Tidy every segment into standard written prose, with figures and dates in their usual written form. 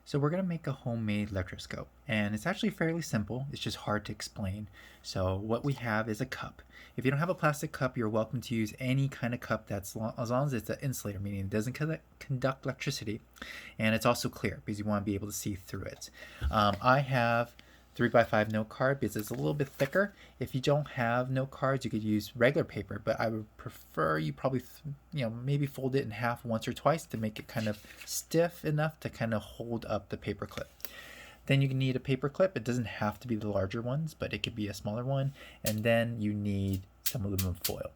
So we're going to make a homemade electroscope, and it's actually fairly simple. It's just hard to explain. So what we have is a cup. If you don't have a plastic cup, you're welcome to use any kind of cup as long as it's an insulator, meaning it doesn't conduct electricity, and it's also clear because you want to be able to see through it. I have 3x5 note card because it's a little bit thicker. If you don't have note cards, you could use regular paper, but I would prefer you probably maybe fold it in half once or twice to make it kind of stiff enough to kind of hold up the paper clip. Then you need a paper clip. It doesn't have to be the larger ones, but it could be a smaller one. And then you need some aluminum foil.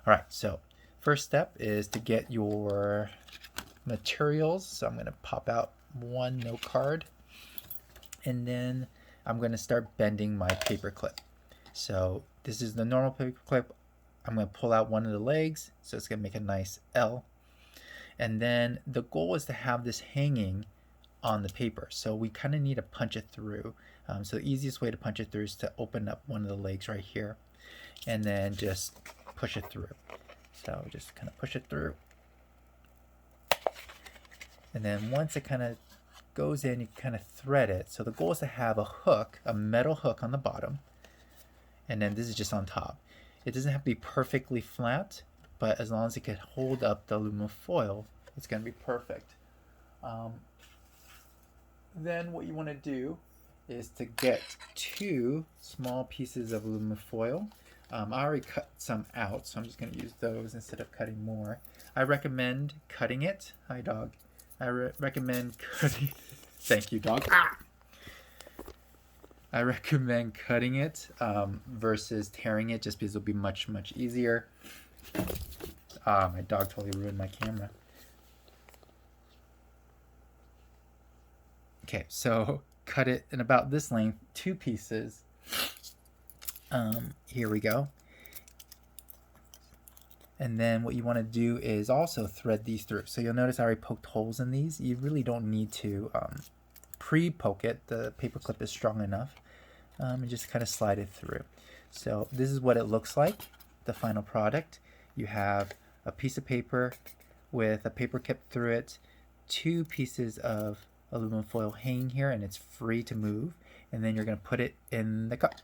All right, so first step is to get your materials. So I'm going to pop out one note card, and then I'm going to start bending my paper clip. So this is the normal paper clip. I'm going to pull out one of the legs, so it's going to make a nice L. And then the goal is to have this hanging on the paper. So we kind of need to punch it through. So the easiest way to punch it through is to open up one of the legs right here and then just push it through. So just kind of push it through. And then once it kind of goes in, you kind of thread it. So the goal is to have a hook, a metal hook on the bottom, and then this is just on top. It doesn't have to be perfectly flat, but as long as it can hold up the aluminum foil, it's going to be perfect. Then what you want to do is to get 2 small pieces of aluminum foil. I already cut some out, so I'm just going to use those instead of cutting more. I recommend cutting it. Hi, dog. I recommend cutting. Thank you, dog. Ah! I recommend cutting it versus tearing it, just because it'll be much easier. My dog totally ruined my camera. Okay, so cut it in about this length, 2 pieces. Here we go. And then what you want to do is also thread these through. So you'll notice I already poked holes in these. You really don't need to pre-poke it. The paper clip is strong enough. And just kind of slide it through. So this is what it looks like, the final product. You have a piece of paper with a paper clip through it, 2 pieces of aluminum foil hanging here, and it's free to move. And then you're going to put it in the cup.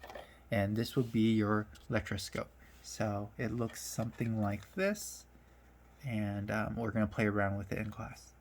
And this will be your electroscope. So it looks something like this, and we're going to play around with it in class.